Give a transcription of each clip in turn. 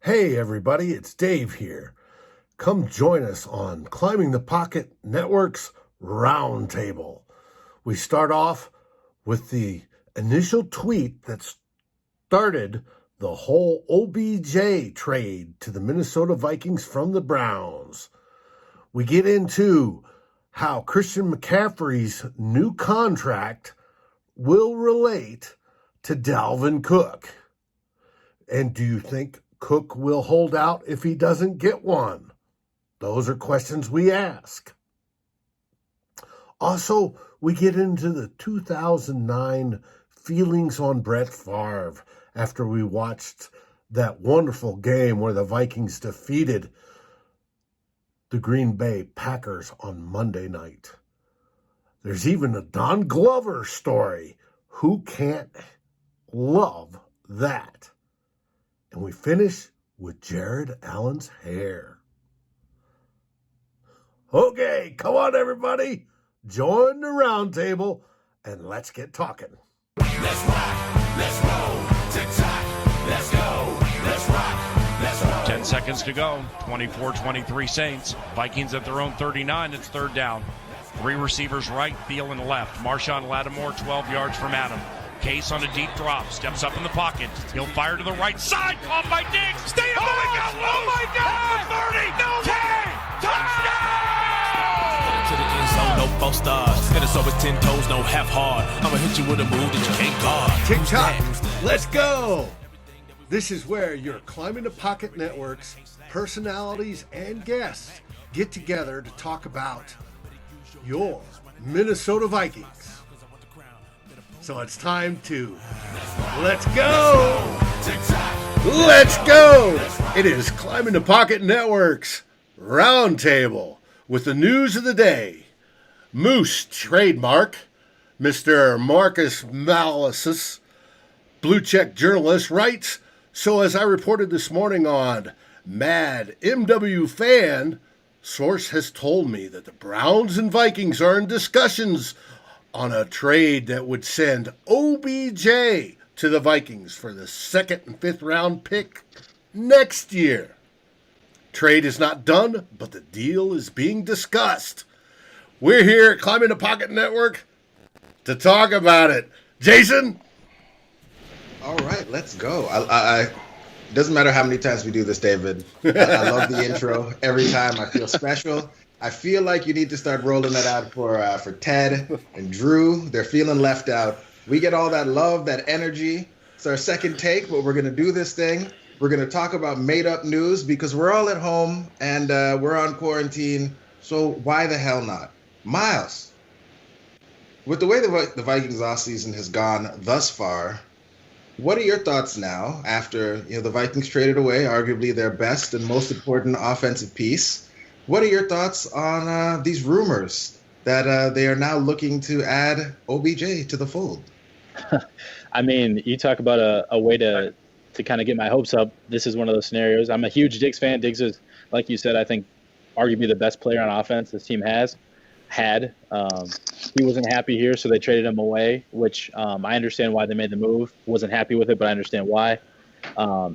Hey everybody, it's Dave here. Come join us on Climbing the Pocket Network's Roundtable. We start off with the initial tweet that started the whole OBJ trade to the Minnesota Vikings from the Browns. We get into how Christian McCafferty's new contract will relate to Dalvin Cook. And do you think Cook will hold out if he doesn't get one? Those are questions we ask. Also, we get into the 2009 feelings on Brett Favre after we watched that wonderful game where the Vikings defeated the Green Bay Packers on Monday night. There's even a Don Glover story. Who can't love that? And we finish with Jared Allen's hair. Okay, come on everybody. Join the round table and let's get talking. Let's rock, let's roll, tick-tock, let's go, let's rock, let's roll. 10 seconds to go, 24-23 Saints. Vikings at their own 39, it's third down. Three receivers right, Thielen left. Marshawn Lattimore 12 yards from Adam. Case on a deep drop, steps up in the pocket. He'll fire to the right side, caught by Diggs. Stay up! Oh my God! 30! No way! Touchdown! To the end zone, no false stars. And it's always 10 toes, no half hard. I'ma hit you with a move that you can't guard. Tick-tock, let's go! This is where your Climbing the Pocket Network's personalities and guests get together to talk about your Minnesota Vikings. So it's time to let's go! Let's go! It is Climbing the Pocket Network's Roundtable with the news of the day. Moose trademark, Mr. Marcus Malusis, blue check journalist, writes, so as I reported this morning on Mad MW Fan, source has told me that the Browns and Vikings are in discussions on a trade that would send OBJ to the Vikings for the 2nd and 5th round pick next year. Trade is not done, but the deal is being discussed. We're here at Climbing the Pocket Network to talk about it. Jason? All right, let's go. I doesn't matter how many times we do this, David. I love the intro. Every time I feel special. I feel like you need to start rolling that out for Ted and Drew. They're feeling left out. We get all that love, that energy. It's our second take, but we're going to do this thing. We're going to talk about made-up news because we're all at home and we're on quarantine, so why the hell not? Miles, with the way the Vikings offseason has gone thus far, what are your thoughts now after the Vikings traded away arguably their best and most important offensive piece? What are your thoughts on these rumors that they are now looking to add OBJ to the fold? I mean, you talk about a way to kind of get my hopes up. This is one of those scenarios. I'm a huge Diggs fan. Diggs is, like you said, I think arguably the best player on offense this team has had. He wasn't happy here, so they traded him away, which I understand why they made the move. Wasn't happy with it, but I understand why.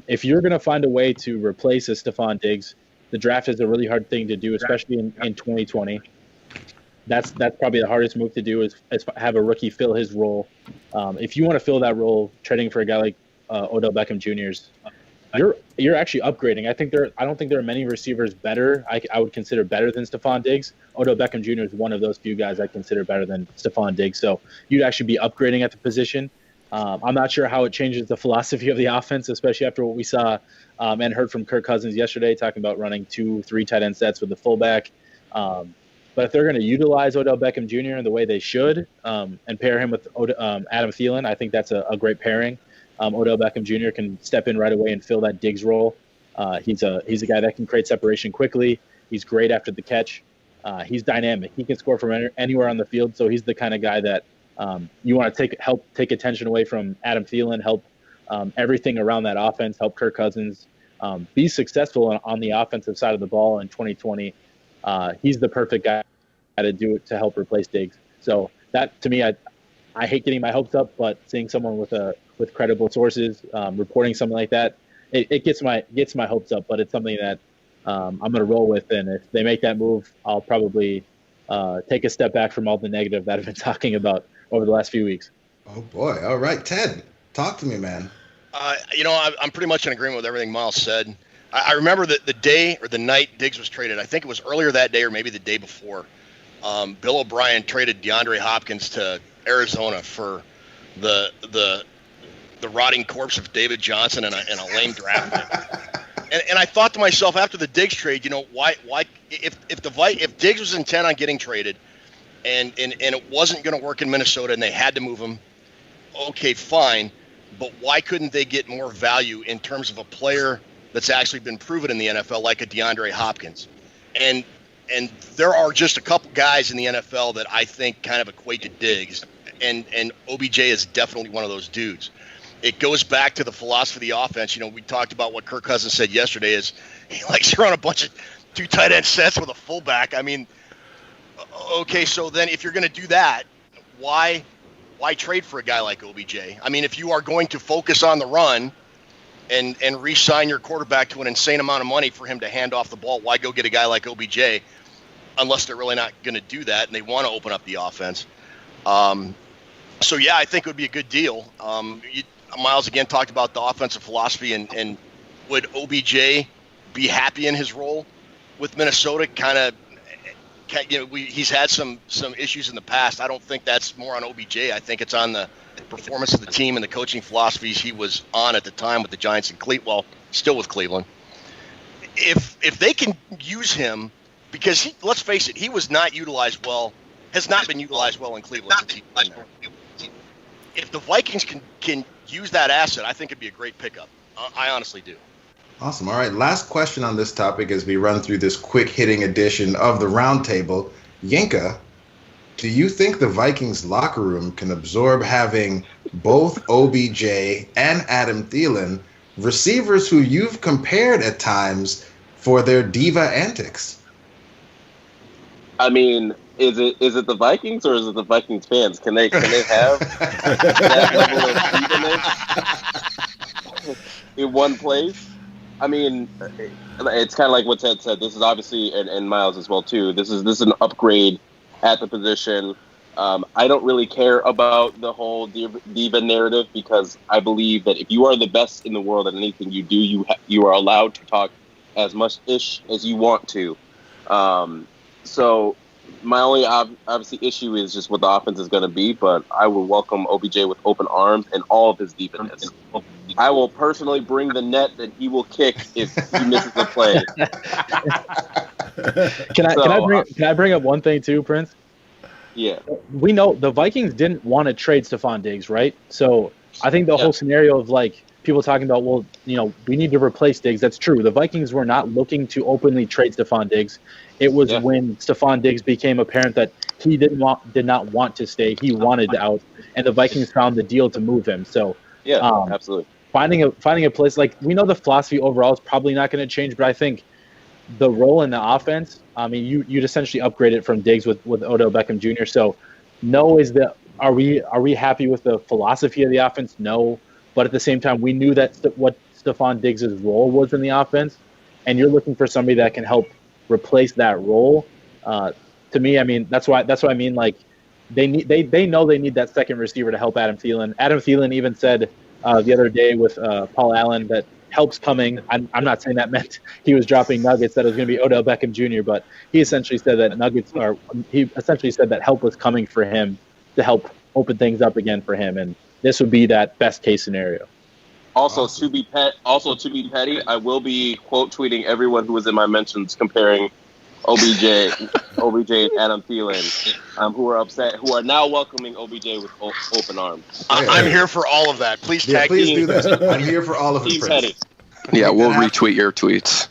If you're going to find a way to replace a Stefon Diggs, the draft is a really hard thing to do, especially in 2020. That's probably the hardest move to do is have a rookie fill his role. If you want to fill that role, trading for a guy like Odell Beckham Jr.'s, you're actually upgrading. I don't think there are many receivers better. I would consider better than Stefon Diggs. Odell Beckham Jr. is one of those few guys I consider better than Stefon Diggs. So you'd actually be upgrading at the position. I'm not sure how it changes the philosophy of the offense, especially after what we saw and heard from Kirk Cousins yesterday, talking about running 2-3 tight end sets with the fullback. But if they're going to utilize Odell Beckham Jr. in the way they should and pair him with Adam Thielen, I think that's a great pairing. Odell Beckham Jr. can step in right away and fill that Diggs role. He's a guy that can create separation quickly. He's great after the catch. He's dynamic. He can score from anywhere on the field. So he's the kind of guy that you want to help take attention away from Adam Thielen, help everything around that offense, help Kirk Cousins be successful on the offensive side of the ball in 2020. He's the perfect guy to do it to help replace Diggs. So that, to me, I hate getting my hopes up, but seeing someone with credible sources reporting something like that, it gets my hopes up. But it's something that I'm going to roll with. And if they make that move, I'll probably take a step back from all the negative that I've been talking about over the last few weeks. Oh boy! All right, Ted, talk to me, man. I'm pretty much in agreement with everything Miles said. I remember that the day or the night Diggs was traded. I think it was earlier that day or maybe the day before. Bill O'Brien traded DeAndre Hopkins to Arizona for the rotting corpse of David Johnson and a lame draft pick. And I thought to myself after the Diggs trade, why if Diggs was intent on getting traded and it wasn't going to work in Minnesota and they had to move him, okay, fine. But why couldn't they get more value in terms of a player that's actually been proven in the NFL, like a DeAndre Hopkins? And there are just a couple guys in the NFL that I think kind of equate to Diggs, and OBJ is definitely one of those dudes. It goes back to the philosophy of the offense. We talked about what Kirk Cousins said yesterday is he likes to run a bunch of 2 tight end sets with a fullback. I mean, okay, so then if you're going to do that, why trade for a guy like OBJ? I mean, if you are going to focus on the run and re-sign your quarterback to an insane amount of money for him to hand off the ball, why go get a guy like OBJ unless they're really not going to do that and they want to open up the offense? So, yeah, I think it would be a good deal. Miles, again, talked about the offensive philosophy, and would OBJ be happy in his role with Minnesota? He's had some issues in the past. I don't think that's more on OBJ. I think it's on the performance of the team and the coaching philosophies he was on at the time with the Giants and Cleveland. Still with Cleveland. If they can use him, because let's face it, he was not utilized well, has not been utilized well in Cleveland since he's been there. If the Vikings can use that asset, I think it'd be a great pickup. I honestly do. Awesome. All right. Last question on this topic as we run through this quick hitting edition of the Roundtable. Yinka, do you think the Vikings locker room can absorb having both OBJ and Adam Thielen, receivers who you've compared at times for their diva antics? I mean, is it the Vikings or is it the Vikings fans? Can they have that level of diva in one place? I mean, it's kind of like what Ted said. This is obviously, and Miles as well too. This is an upgrade at the position. I don't really care about the whole diva narrative because I believe that if you are the best in the world at anything you do, you are allowed to talk as much ish as you want to. So my only obviously issue is just what the offense is going to be, but I will welcome OBJ with open arms and all of his diva-ness. I will personally bring the net that he will kick if he misses the play. Can I bring up one thing too, Prince? Yeah. We know the Vikings didn't want to trade Stefon Diggs, right? So I think the whole scenario of like people talking about, well, we need to replace Diggs. That's true. The Vikings were not looking to openly trade Stefon Diggs. It was when Stefon Diggs became apparent that he did not want to stay. He wanted out, and the Vikings found the deal to move him. So absolutely. Finding a place, like, we know the philosophy overall is probably not going to change, but I think the role in the offense, I mean, you'd essentially upgrade it from Diggs with Odell Beckham Jr. So are we happy with the philosophy of the offense? No. But at the same time, we knew that what Stefon Diggs' role was in the offense, and you're looking for somebody that can help replace that role. To me, I mean, that's why I mean, like, they know they need that second receiver to help Adam Thielen. Adam Thielen even said the other day with Paul Allen that help's coming. I'm not saying that meant he was dropping nuggets, that it was going to be Odell Beckham Jr., but he essentially said that help was coming for him to help open things up again for him, and this would be that best case scenario. Also, to be petty, I will be quote tweeting everyone who was in my mentions comparing OBJ and Adam Thielen, who are upset, who are now welcoming OBJ with open arms. I'm here for all of that. Please tag me. Please do that. I'm here for all of it. Yeah, we'll retweet your tweets.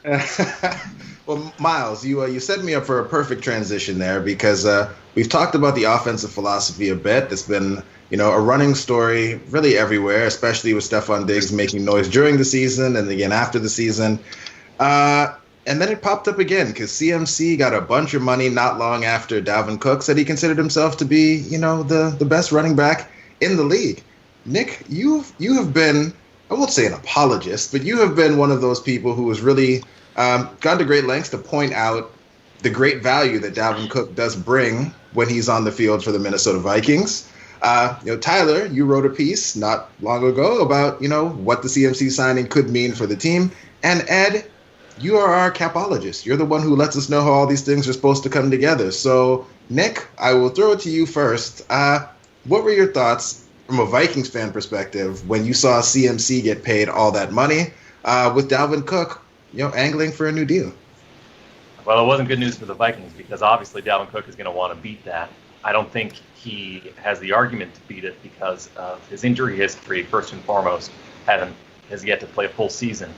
Well, Miles, you set me up for a perfect transition there because we've talked about the offensive philosophy a bit. It's been a running story really everywhere, especially with Stefon Diggs making noise during the season and again after the season. And then it popped up again because CMC got a bunch of money not long after Dalvin Cook said he considered himself to be, the best running back in the league. Nick, you have been I won't say an apologist, but you have been one of those people who has really gone to great lengths to point out the great value that Dalvin Cook does bring when he's on the field for the Minnesota Vikings. Tyler, you wrote a piece not long ago about, what the CMC signing could mean for the team. And Ed, you are our capologist. You're the one who lets us know how all these things are supposed to come together. So, Nick, I will throw it to you first. What were your thoughts from a Vikings fan perspective when you saw CMC get paid all that money with Dalvin Cook, angling for a new deal? Well, it wasn't good news for the Vikings because obviously Dalvin Cook is going to want to beat that. I don't think he has the argument to beat it because of his injury history, first and foremost, has yet to play a full season.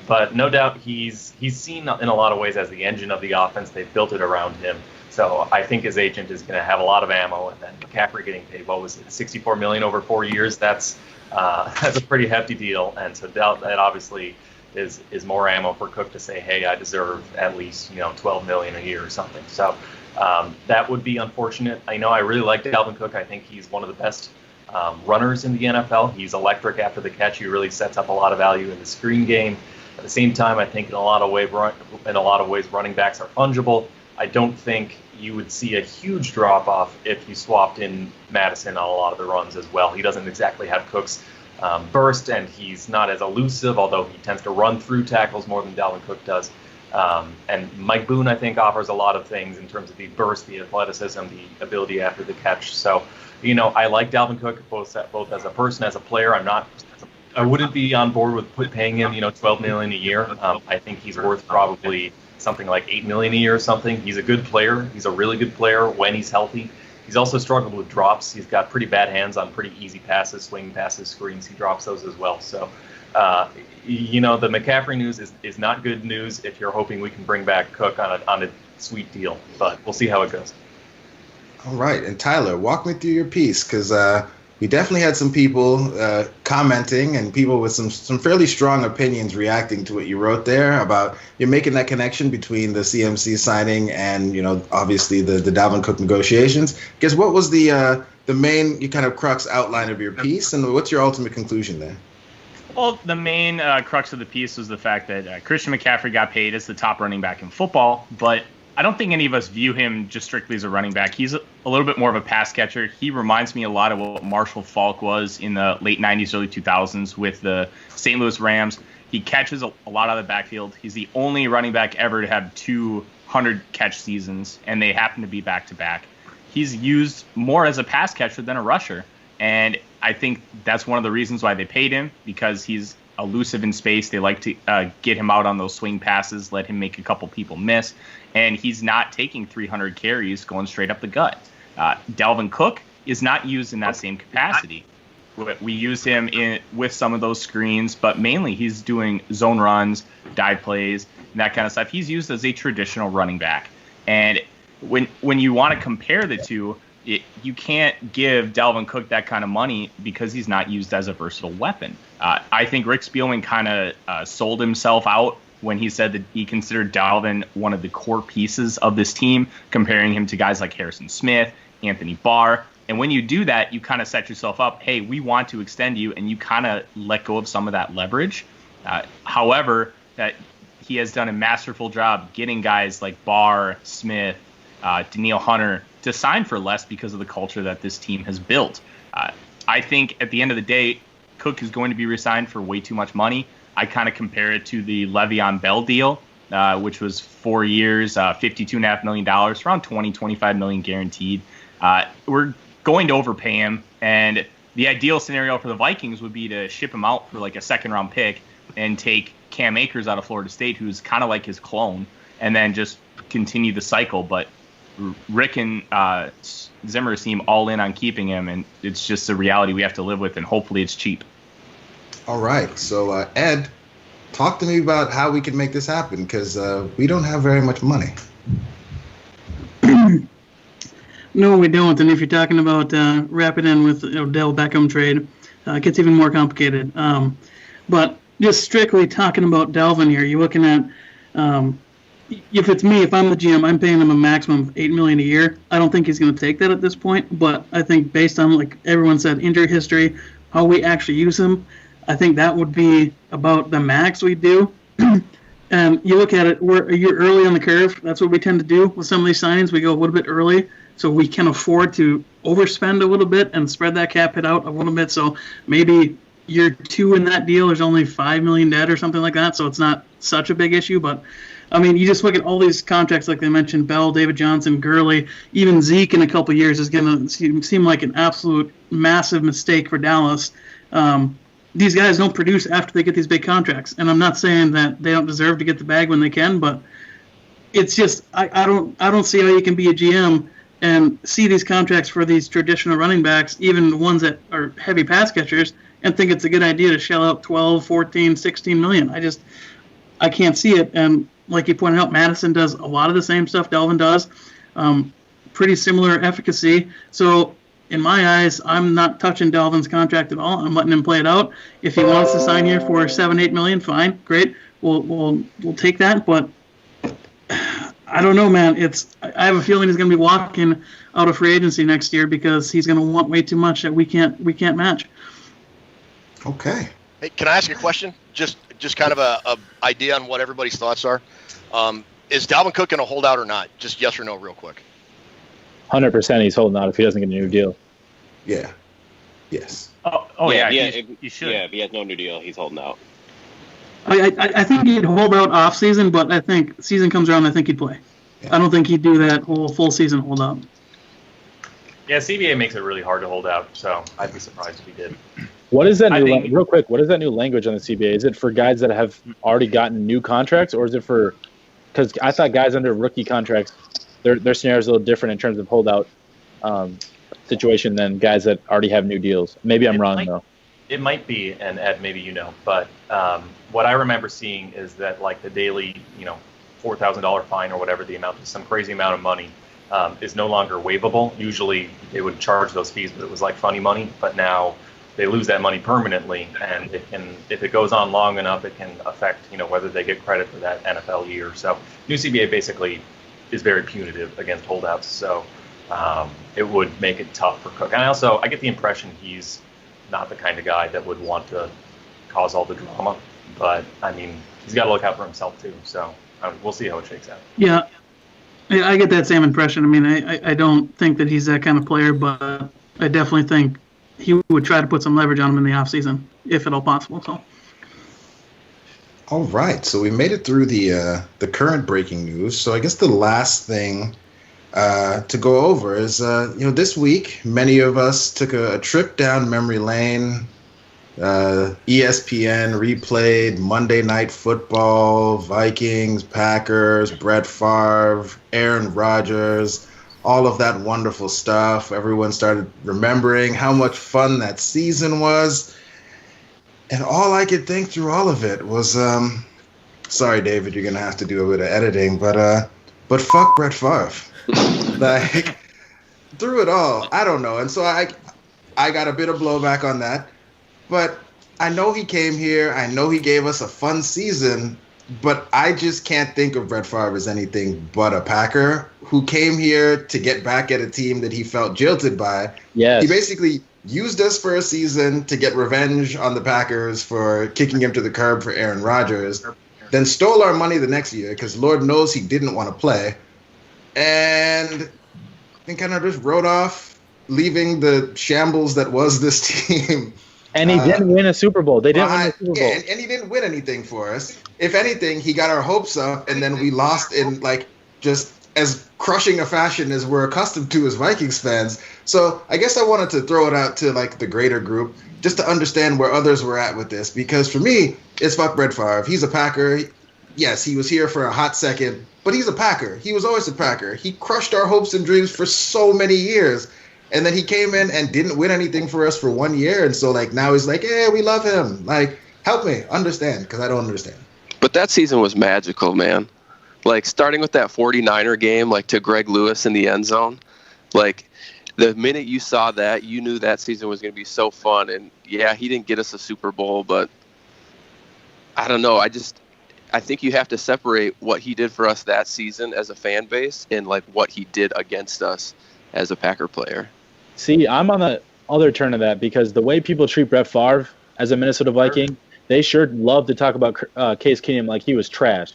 But no doubt he's seen in a lot of ways as the engine of the offense. They've built it around him. So I think his agent is going to have a lot of ammo. And then McCafferty getting paid, what was it, $64 million over 4 years? That's a pretty hefty deal. And so that obviously is more ammo for Cook to say, hey, I deserve at least $12 million a year or something. So that would be unfortunate. I really like Dalvin Cook. I think he's one of the best runners in the NFL. He's electric after the catch. He really sets up a lot of value in the screen game. At the same time, I think in a lot of ways running backs are fungible. I don't think you would see a huge drop-off if you swapped in Madison on a lot of the runs as well. He doesn't exactly have Cook's burst, and he's not as elusive, although he tends to run through tackles more than Dalvin Cook does. And Mike Boone, I think, offers a lot of things in terms of the burst, the athleticism, the ability after the catch. So, I like Dalvin Cook both as a person, as a player. I wouldn't be on board with paying him, $12 million a year. I think he's worth probably something like $8 million a year or something. He's a good player. He's a really good player when he's healthy. He's also struggled with drops. He's got pretty bad hands on pretty easy passes, swing passes, screens. He drops those as well. So, the McCaffrey news is not good news if you're hoping we can bring back Cook on a sweet deal. But we'll see how it goes. All right. And Tyler, walk me through your piece, because we definitely had some people commenting and people with some fairly strong opinions reacting to what you wrote there about you're making that connection between the CMC signing and, obviously the Dalvin Cook negotiations. Guess what was the main kind of crux outline of your piece, and what's your ultimate conclusion there? Well, the main crux of the piece was the fact that Christian McCaffrey got paid as the top running back in football, but I don't think any of us view him just strictly as a running back. He's a little bit more of a pass catcher. He reminds me a lot of what Marshall Faulk was in the late 90s, early 2000s with the St. Louis Rams. He catches a lot out of the backfield. He's the only running back ever to have 200 catch seasons, and they happen to be back-to-back. He's used more as a pass catcher than a rusher, and I think that's one of the reasons why they paid him, because he's elusive in space. They like to get him out on those swing passes, let him make a couple people miss, and he's not taking 300 carries going straight up the gut. Dalvin Cook is not used in that same capacity. We use him with some of those screens, but mainly he's doing zone runs, dive plays, and that kind of stuff. He's used as a traditional running back. And when you want to compare the two, you can't give Dalvin Cook that kind of money because he's not used as a versatile weapon. I think Rick Spielman kind of sold himself out when he said that he considered Dalvin one of the core pieces of this team, comparing him to guys like Harrison Smith, Anthony Barr. And when you do that, you kind of set yourself up, hey, we want to extend you, and you kind of let go of some of that leverage. However, that he has done a masterful job getting guys like Barr, Smith, Danielle Hunter to sign for less because of the culture that this team has built. I think at the end of the day, Cook is going to be re-signed for way too much money. I kind of compare it to the Le'Veon Bell deal, which was 4 years, $52.5 million, around $25 million guaranteed. We're going to overpay him, and the ideal scenario for the Vikings would be to ship him out for like a second-round pick and take Cam Akers out of Florida State, who's kind of like his clone, and then just continue the cycle. But Rick and Zimmer seem all in on keeping him, and it's just a reality we have to live with, and hopefully it's cheap. All right. So, Ed, talk to me about how we can make this happen, because we don't have very much money. No, we don't. And if you're talking about wrapping in with the Odell Beckham trade, it gets even more complicated. But just strictly talking about Dalvin here, you're looking at if it's me, if I'm the GM, I'm paying him a maximum of $8 million a year. I don't think he's going to take that at this point. But I think based on, like everyone said, injury history, how we actually use him, I think that would be about the max we do. And you look at it, we're a year early on the curve. That's what we tend to do with some of these signings. We go a little bit early, so we can afford to overspend a little bit and spread that cap hit out a little bit. So maybe year 2 in that deal, there's only $5 million dead or something like that, so it's not such a big issue. But, I mean, you just look at all these contracts like they mentioned, Bell, David Johnson, Gurley, even Zeke in a couple years is going to seem like an absolute massive mistake for Dallas. These guys don't produce after they get these big contracts, and I'm not saying that they don't deserve to get the bag when they can, but it's just I don't see how you can be a GM and see these contracts for these traditional running backs, even the ones that are heavy pass catchers, and think it's a good idea to shell out 12, 14, 16 million. I can't see it. And like you pointed out, Madison does a lot of the same stuff Dalvin does, pretty similar efficacy. So in my eyes, I'm not touching Dalvin's contract at all. I'm letting him play it out. If he wants to sign here for $7-8 million, fine, great. We'll take that. But I don't know, man. I have a feeling he's going to be walking out of free agency next year because he's going to want way too much that we can't match. Okay. Hey, can I ask you a question? Just kind of a idea on what everybody's thoughts are. Is Dalvin Cook going to hold out or not? Just yes or no, real quick. 100% he's holding out if he doesn't get a new deal. Yeah. Yes. Yeah. You should. Yeah, if he has no new deal, he's holding out. I think he'd hold out off season, but I think season comes around, I think he'd play. Yeah. I don't think he'd do that whole full season hold out. Yeah, CBA makes it really hard to hold out, so I'd be surprised if he did. What is that real quick, what is that new language on the CBA? Is it for guys that have already gotten new contracts, or is it for – because I thought guys under rookie contracts, their scenario is a little different in terms of holdout situation than guys that already have new deals. Maybe I'm wrong, though. It might be, and Ed, maybe you know, but what I remember seeing is that like the daily, $4,000 fine or whatever the amount is, some crazy amount of money is no longer waivable. Usually they would charge those fees, but it was like funny money, but now they lose that money permanently, and if it goes on long enough, it can affect, whether they get credit for that NFL year. So new CBA basically is very punitive against holdouts, so it would make it tough for Cook. And I get the impression he's not the kind of guy that would want to cause all the drama, but I mean, he's got to look out for himself too. So we'll see how it shakes out. Yeah, I get that same impression. I mean, I don't think that he's that kind of player, but I definitely think he would try to put some leverage on him in the offseason, if at all possible. So. All right, so we made it through the current breaking news. So I guess the last thing to go over is, this week, many of us took a trip down memory lane. ESPN replayed Monday Night Football, Vikings, Packers, Brett Favre, Aaron Rodgers, all of that wonderful stuff. Everyone started remembering how much fun that season was. And all I could think through all of it was, sorry, David, you're going to have to do a bit of editing, but fuck Brett Favre. Like, through it all, I don't know. And so I got a bit of blowback on that. But I know he came here. I know he gave us a fun season. But I just can't think of Brett Favre as anything but a Packer who came here to get back at a team that he felt jilted by. Yes. He basically used us for a season to get revenge on the Packers for kicking him to the curb for Aaron Rodgers, then stole our money the next year because Lord knows he didn't want to play, and then kind of just rode off, leaving the shambles that was this team. And he didn't win a Super Bowl. They didn't win a Super Bowl. Yeah, and he didn't win anything for us. If anything, he got our hopes up, and then we lost in just as crushing a fashion as we're accustomed to as Vikings fans. So I guess I wanted to throw it out to the greater group just to understand where others were at with this. Because for me, it's fuck Brett Favre. He's a Packer. Yes, he was here for a hot second, but he's a Packer. He was always a Packer. He crushed our hopes and dreams for so many years. And then he came in and didn't win anything for us for 1 year. And so now he's like, yeah, we love him. Help me understand, because I don't understand. But that season was magical, man. Starting with that 49er game, to Greg Lewis in the end zone. The minute you saw that, you knew that season was going to be so fun. And, yeah, he didn't get us a Super Bowl, but I don't know. I think you have to separate what he did for us that season as a fan base and, what he did against us as a Packer player. See, I'm on the other turn of that because the way people treat Brett Favre as a Minnesota Viking, they sure love to talk about Case Keenum like he was trash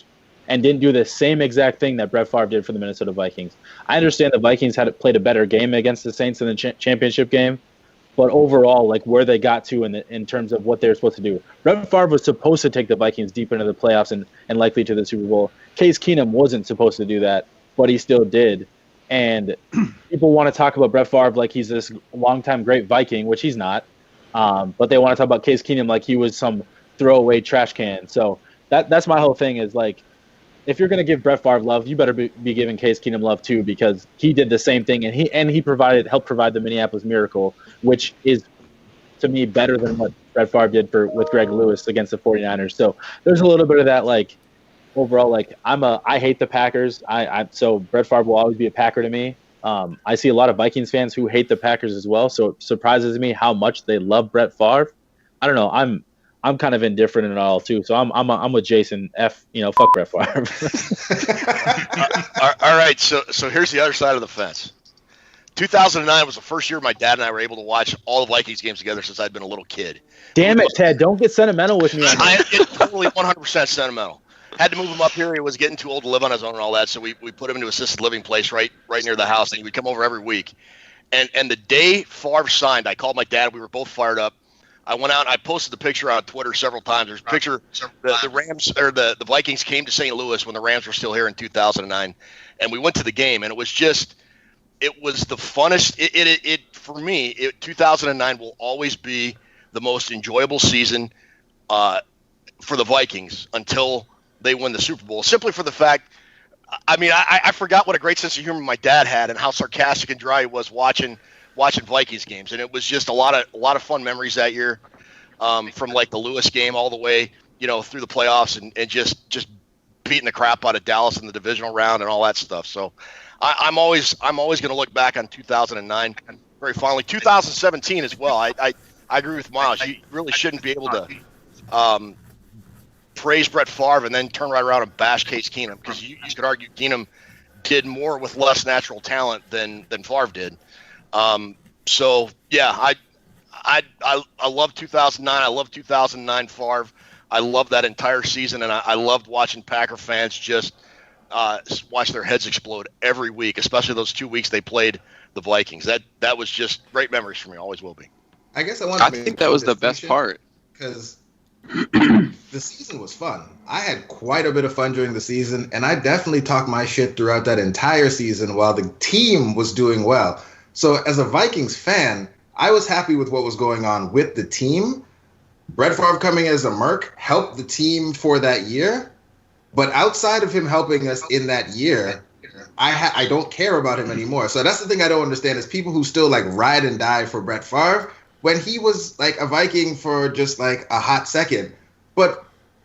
and didn't do the same exact thing that Brett Favre did for the Minnesota Vikings. I understand the Vikings had played a better game against the Saints in the championship game, but overall, like where they got to in terms of what they were supposed to do. Brett Favre was supposed to take the Vikings deep into the playoffs and likely to the Super Bowl. Case Keenum wasn't supposed to do that, but he still did. And people want to talk about Brett Favre like he's this longtime great Viking, which he's not. But they want to talk about Case Keenum like he was some throwaway trash can. So that's my whole thing is like, if you're going to give Brett Favre love, you better be giving Case Keenum love too, because he did the same thing and he helped provide the Minneapolis Miracle, which is to me better than what Brett Favre did with Greg Lewis against the 49ers. So there's a little bit of that like overall like I hate the Packers. So Brett Favre will always be a Packer to me. I see a lot of Vikings fans who hate the Packers as well, so it surprises me how much they love Brett Favre. I don't know. I'm kind of indifferent in it all too. So I'm with Jason. Fuck Brett Favre. All right. So here's the other side of the fence. 2009 was the first year my dad and I were able to watch all the Vikings games together since I'd been a little kid. Damn it, Ted! Don't get sentimental with me. I get totally 100% sentimental. Had to move him up here. He was getting too old to live on his own and all that, so we put him into assisted living place right near the house, and he would come over every week. And the day Favre signed, I called my dad. We were both fired up. I went out and I posted the picture on Twitter several times. There's a picture. The Rams or the Vikings came to St. Louis when the Rams were still here in 2009, and we went to the game, and it was the funnest. For me, 2009 will always be the most enjoyable season for the Vikings until they win the Super Bowl. Simply for the fact, I forgot what a great sense of humor my dad had and how sarcastic and dry he was watching Vikings games, and it was just a lot of fun memories that year, from like the Lewis game all the way through the playoffs and just beating the crap out of Dallas in the divisional round and all that stuff. So I'm always going to look back on 2009 very fondly. 2017 as well. I agree with Miles. You really shouldn't be able to praise Brett Favre and then turn right around and bash Case Keenum, because you could argue Keenum did more with less natural talent than Favre did. So yeah, I love 2009. I love 2009 Favre. I love that entire season, and I loved watching Packer fans just watch their heads explode every week, especially those 2 weeks they played the Vikings. That was just great memories for me. Always will be. I guess I think that was the best part, because the season was fun. I had quite a bit of fun during the season, and I definitely talked my shit throughout that entire season while the team was doing well. So as a Vikings fan, I was happy with what was going on with the team. Brett Favre coming as a Merc helped the team for that year, but outside of him helping us in that year, I don't care about him anymore. So that's the thing I don't understand, is people who still like ride and die for Brett Favre when he was like a Viking for just like a hot second. But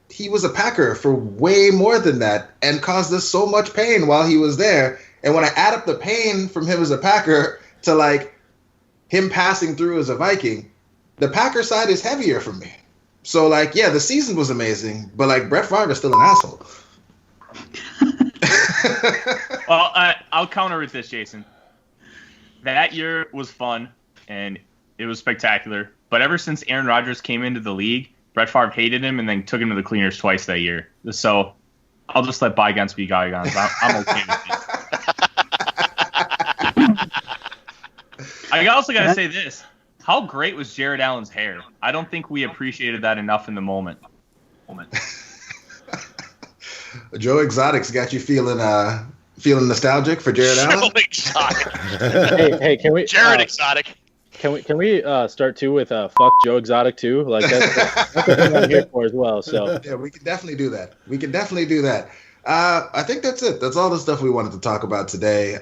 he was a Packer for way more than that and caused us so much pain while he was there. And when I add up the pain from him as a Packer to like him passing through as a Viking, the Packer side is heavier for me. So like, yeah, the season was amazing, but like Brett Favre is still an asshole. Well, I'll counter with this, Jason. That year was fun and it was spectacular, but ever since Aaron Rodgers came into the league, Brett Favre hated him and then took him to the cleaners twice that year. So I'll just let bygones be bygones. I'm okay with it. I also got to say this. How great was Jared Allen's hair? I don't think we appreciated that enough in the moment. Joe Exotic's got you feeling nostalgic for Jared Allen? Joe Exotic. hey, can we Jared Exotic. Can we start too with fuck Joe Exotic too? Like that's the thing I'm here for as well. So yeah, we can definitely do that. I think that's it. That's all the stuff we wanted to talk about today.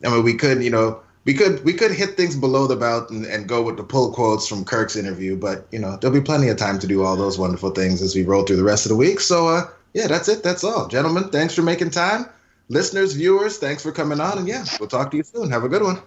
We could hit things below the belt and go with the pull quotes from Kirk's interview, but there'll be plenty of time to do all those wonderful things as we roll through the rest of the week. So yeah, that's it. That's all, gentlemen. Thanks for making time. Listeners, viewers, thanks for coming on, and yeah, we'll talk to you soon. Have a good one.